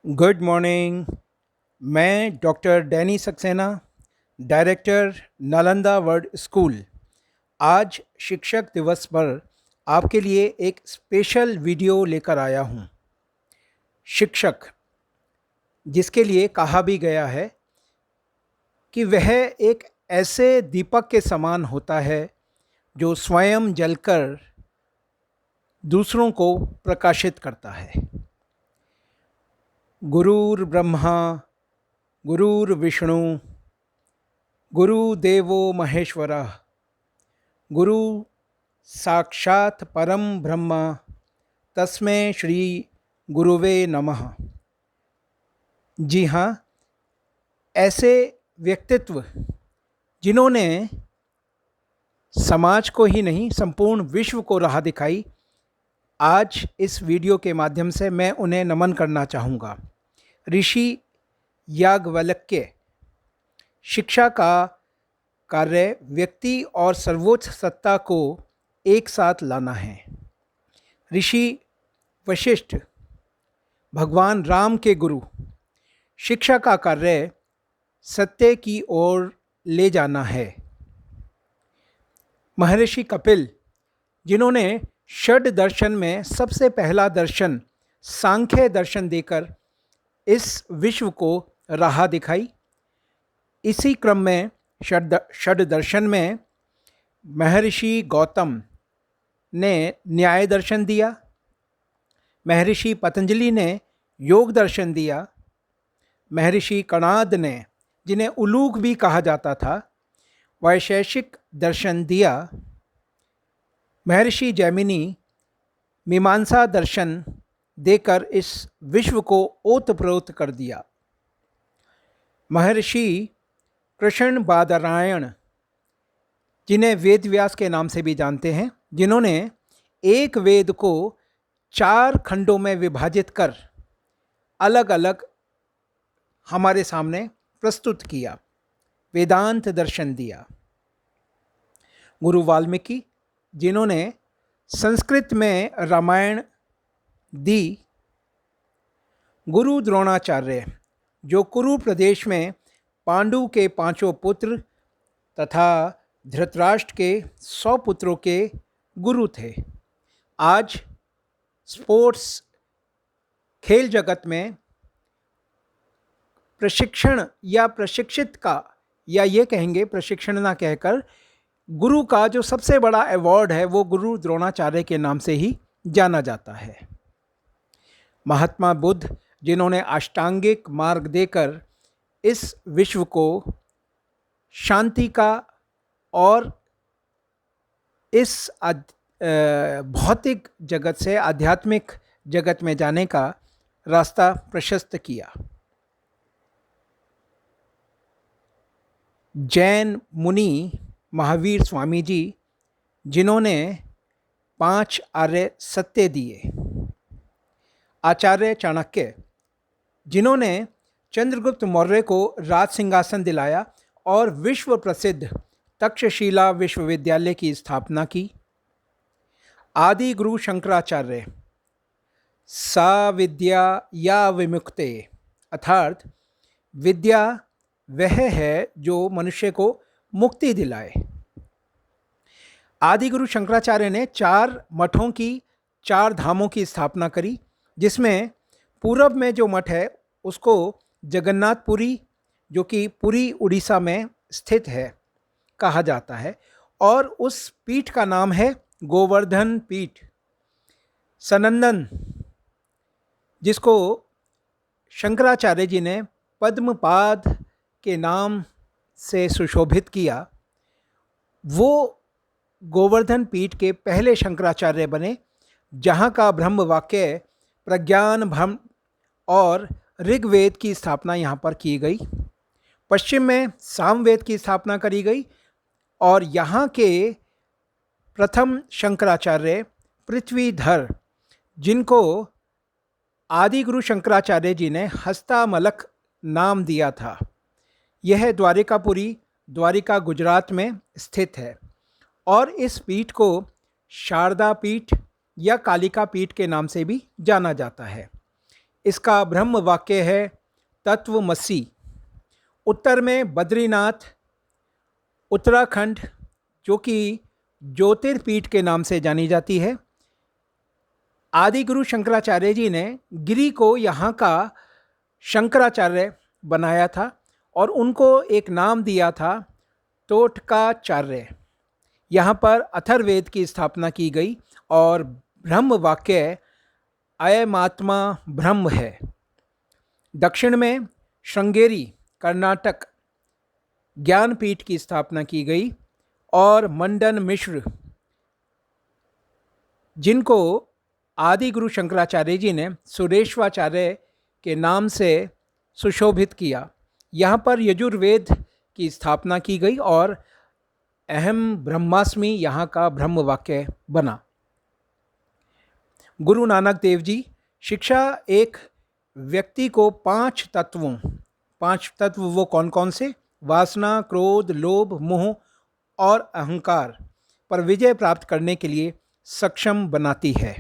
Good morning. मैं doctor Danny Saxena, director Nalanda world school. आज शिक्षक दिवस पर आपके लिए एक स्पेशल वीडियो लेकर आया हूँ। शिक्षक, जिसके लिए कहा भी गया है कि वह एक ऐसे दीपक के समान होता है जो स्वयं जलकर दूसरों को प्रकाशित करता है। गुरुर्ब्रह्मा गुरुर्विष्णु गुरुदेवो महेश्वरः, गुरु साक्षात् परम ब्रह्म, तस्मै श्री गुरुवे नमः। जी हाँ, ऐसे व्यक्तित्व जिन्होंने समाज को ही नहीं संपूर्ण विश्व को राह दिखाई, आज इस वीडियो के माध्यम से मैं उन्हें नमन करना चाहूँगा। ऋषि याज्ञवल्क्य। शिक्षा का कार्य व्यक्ति और सर्वोच्च सत्ता को एक साथ लाना है। ऋषि वशिष्ठ, भगवान राम के गुरु। शिक्षा का कार्य सत्य की ओर ले जाना है। महर्षि कपिल, जिन्होंने षड दर्शन में सबसे पहला दर्शन सांख्य दर्शन देकर इस विश्व को राह दिखाई। इसी क्रम में षड दर्शन में महर्षि गौतम ने न्याय दर्शन दिया, महर्षि पतंजलि ने योग दर्शन दिया, महर्षि कणाद ने, जिन्हें उलूक भी कहा जाता था, वैशेषिक दर्शन दिया। महर्षि जैमिनी मीमांसा दर्शन देकर इस विश्व को ओतप्रोत कर दिया। महर्षि कृष्ण बादरायण, जिन्हें वेद व्यास के नाम से भी जानते हैं, जिन्होंने एक वेद को 4 खंडों में विभाजित कर अलग अलग हमारे सामने प्रस्तुत किया, वेदांत दर्शन दिया। गुरु वाल्मीकि, जिन्होंने संस्कृत में रामायण दी। गुरु द्रोणाचार्य, जो कुरु प्रदेश में पांडु के 5 पुत्र तथा धृतराष्ट्र के 100 पुत्रों के गुरु थे। आज स्पोर्ट्स खेल जगत में प्रशिक्षण या प्रशिक्षित का, या ये कहेंगे प्रशिक्षण ना कहकर, गुरु का जो सबसे बड़ा अवार्ड है वो गुरु द्रोणाचार्य के नाम से ही जाना जाता है। महात्मा बुद्ध, जिन्होंने अष्टांगिक मार्ग देकर इस विश्व को शांति का और इस भौतिक जगत से आध्यात्मिक जगत में जाने का रास्ता प्रशस्त किया। जैन मुनि महावीर स्वामी जी, जिन्होंने 5 आर्य सत्य दिए। आचार्य चाणक्य, जिन्होंने चंद्रगुप्त मौर्य को राज सिंहासन दिलाया और विश्व प्रसिद्ध तक्षशिला विश्वविद्यालय की स्थापना की। आदि गुरु शंकराचार्य, सा विद्या या विमुक्ते, अर्थात विद्या वह है जो मनुष्य को मुक्ति दिलाए। आदि गुरु शंकराचार्य ने 4 मठों की, 4 धामों की स्थापना करी, जिसमें पूरब में जो मठ है उसको जगन्नाथपुरी, जो कि पुरी उड़ीसा में स्थित है, कहा जाता है, और उस पीठ का नाम है गोवर्धन पीठ। सनंदन, जिसको शंकराचार्य जी ने पद्मपाद के नाम से सुशोभित किया, वो गोवर्धन पीठ के पहले शंकराचार्य बने, जहाँ का ब्रह्म वाक्य, प्रज्ञान ब्रह्म और ऋग्वेद की स्थापना यहाँ पर की गई। पश्चिम में सामवेद की स्थापना करी गई और यहाँ के प्रथम शंकराचार्य पृथ्वीधर, जिनको आदि गुरु शंकराचार्य जी ने हस्तामलक नाम दिया था, यह द्वारिकापुरी, द्वारिका गुजरात में स्थित है और इस पीठ को शारदा पीठ या कालिका पीठ के नाम से भी जाना जाता है। इसका ब्रह्म वाक्य है तत्वमसि। उत्तर में बद्रीनाथ, उत्तराखंड, जो कि ज्योतिर्पीठ के नाम से जानी जाती है। आदि गुरु शंकराचार्य जी ने गिरि को यहाँ का शंकराचार्य बनाया था और उनको एक नाम दिया था तोटकाचार्य। यहाँ पर अथर्ववेद की स्थापना की गई और ब्रह्म वाक्य अयमात्मा ब्रह्म है। दक्षिण में श्रृंगेरी, कर्नाटक, ज्ञानपीठ की स्थापना की गई और मंडन मिश्र, जिनको आदि गुरु शंकराचार्य जी ने सुरेश्वाचार्य के नाम से सुशोभित किया, यहाँ पर यजुर्वेद की स्थापना की गई और अहम ब्रह्मास्मि यहाँ का ब्रह्म वाक्य बना। गुरु नानक देव जी शिक्षा एक व्यक्ति को 5 तत्व वो कौन कौन से? वासना, क्रोध, लोभ, मोह और अहंकार पर विजय प्राप्त करने के लिए सक्षम बनाती है।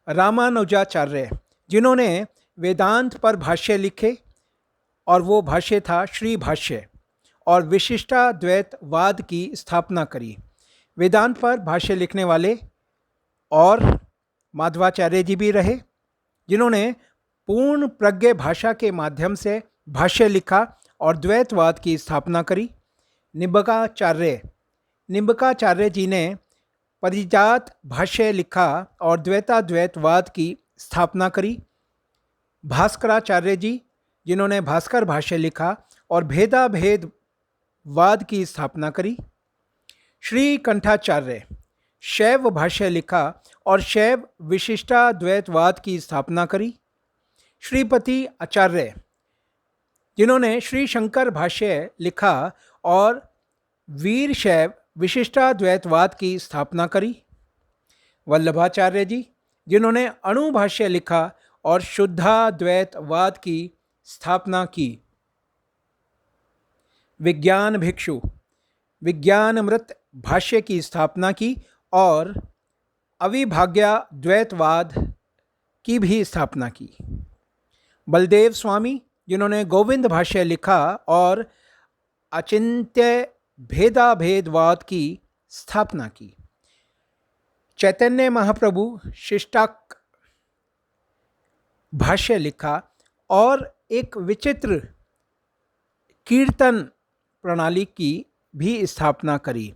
रामानुजाचार्य, जिन्होंने वेदांत पर भाष्य लिखे और वो भाष्य था श्री भाष्य, और विशिष्टाद्वैतवाद की स्थापना करी। वेदांत पर भाष्य लिखने वाले और माधवाचार्य जी भी रहे, जिन्होंने पूर्ण प्रज्ञ भाषा के माध्यम से भाष्य लिखा और द्वैतवाद की स्थापना करी। निम्बकाचार्य जी ने परिजात भाष्य लिखा और द्वैताद्वैतवाद की स्थापना करी। भास्कराचार्य जी, जिन्होंने भास्कर भाष्य लिखा और भेदाभेदवाद की स्थापना करी। श्री कंठाचार्य शैव भाष्य लिखा और शैव विशिष्टाद्वैतवाद की स्थापना करी। श्रीपति आचार्य, जिन्होंने श्री शंकर भाष्य लिखा और वीर शैव विशिष्टाद्वैतवाद की स्थापना करी। वल्लभाचार्य जी, जिन्होंने अणु भाष्य लिखा और शुद्धाद्वैतवाद की स्थापना की। विज्ञान भिक्षु विज्ञानमृत भाष्य की स्थापना की और अविभाज्याद्वैतवाद की भी स्थापना की। बलदेव स्वामी, जिन्होंने गोविंद भाष्य लिखा और अचिंत्य भेदाभेदवाद की स्थापना की। चैतन्य महाप्रभु शिष्टाक भाष्य लिखा और एक विचित्र कीर्तन प्रणाली की भी स्थापना करी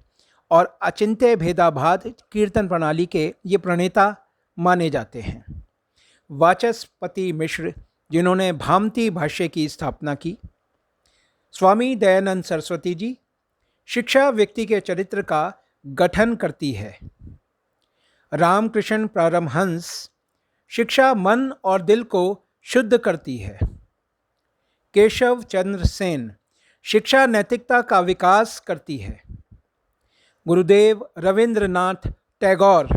और अचिंत्य भेदाभेद कीर्तन प्रणाली के ये प्रणेता माने जाते हैं। वाचस्पति मिश्र, जिन्होंने भामती भाष्य की स्थापना की। स्वामी दयानंद सरस्वती जी, शिक्षा व्यक्ति के चरित्र का गठन करती है। रामकृष्ण परमहंस, शिक्षा मन और दिल को शुद्ध करती है। केशव चंद्र सेन, शिक्षा नैतिकता का विकास करती है। गुरुदेव रविंद्रनाथ टैगोर,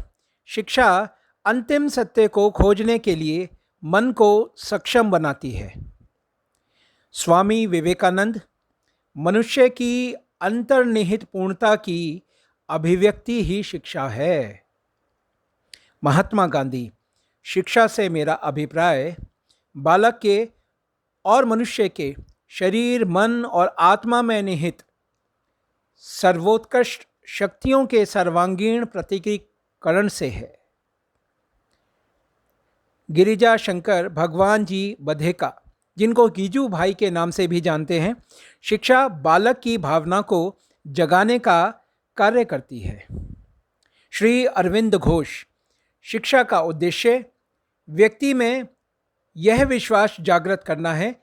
शिक्षा अंतिम सत्य को खोजने के लिए मन को सक्षम बनाती है। स्वामी विवेकानंद, मनुष्य की अंतर्निहित पूर्णता की अभिव्यक्ति ही शिक्षा है। महात्मा गांधी, शिक्षा से मेरा अभिप्राय बालक के और मनुष्य के शरीर, मन और आत्मा में निहित सर्वोत्कृष्ट शक्तियों के सर्वांगीण प्रतीकीकरण से है। गिरिजा शंकर भगवान जी बधेका, जिनको गीजू भाई के नाम से भी जानते हैं, शिक्षा बालक की भावना को जगाने का कार्य करती है। श्री अरविंद घोष, शिक्षा का उद्देश्य व्यक्ति में यह विश्वास जागृत करना है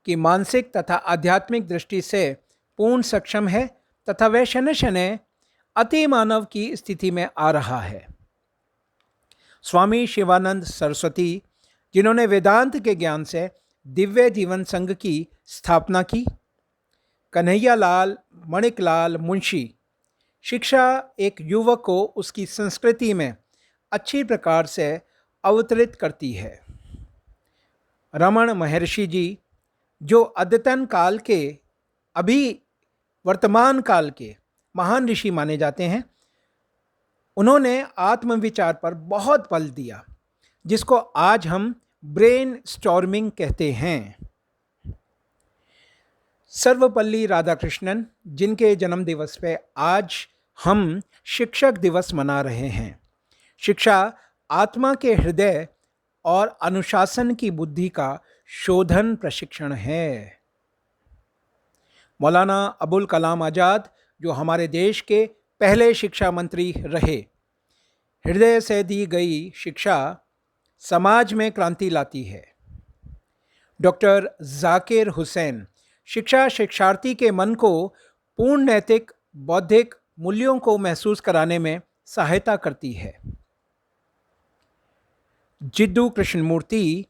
कि मानसिक तथा आध्यात्मिक दृष्टि से पूर्ण सक्षम है तथा वह शनै शनै अति मानव की स्थिति में आ रहा है। स्वामी शिवानंद सरस्वती, जिन्होंने वेदांत के ज्ञान से दिव्य जीवन संघ की स्थापना की। कन्हैयालाल मणिकलाल मुंशी, शिक्षा एक युवक को उसकी संस्कृति में अच्छी प्रकार से अवतरित करती है। रमण महर्षि जी, जो अद्यतन काल के, अभी वर्तमान काल के महान ऋषि माने जाते हैं, उन्होंने आत्मविचार पर बहुत बल दिया, जिसको आज हम ब्रेन स्टॉर्मिंग कहते हैं। सर्वपल्ली राधाकृष्णन, जिनके जन्म दिवस पे आज हम शिक्षक दिवस मना रहे हैं। शिक्षा आत्मा के हृदय और अनुशासन की बुद्धि का शोधन प्रशिक्षण है। मौलाना अबुल कलाम आज़ाद, जो हमारे देश के पहले शिक्षा मंत्री रहे, हृदय से दी गई शिक्षा समाज में क्रांति लाती है। डॉक्टर जाकिर हुसैन, शिक्षा शिक्षार्थी के मन को पूर्ण नैतिक बौद्धिक मूल्यों को महसूस कराने में सहायता करती है। जिद्दू कृष्णमूर्ति,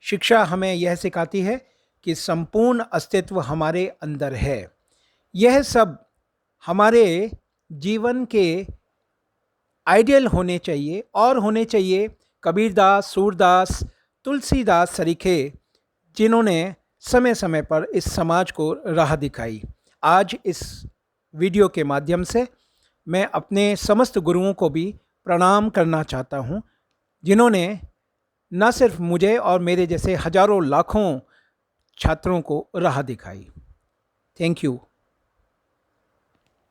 शिक्षा हमें यह सिखाती है कि संपूर्ण अस्तित्व हमारे अंदर है। यह सब हमारे जीवन के आइडियल होने चाहिए और होने चाहिए कबीरदास, सूरदास, तुलसीदास सरीखे, जिन्होंने समय समय पर इस समाज को राह दिखाई। आज इस वीडियो के माध्यम से मैं अपने समस्त गुरुओं को भी प्रणाम करना चाहता हूँ, जिन्होंने न सिर्फ मुझे और मेरे जैसे हजारों लाखों छात्रों को राह दिखाई। Thank you.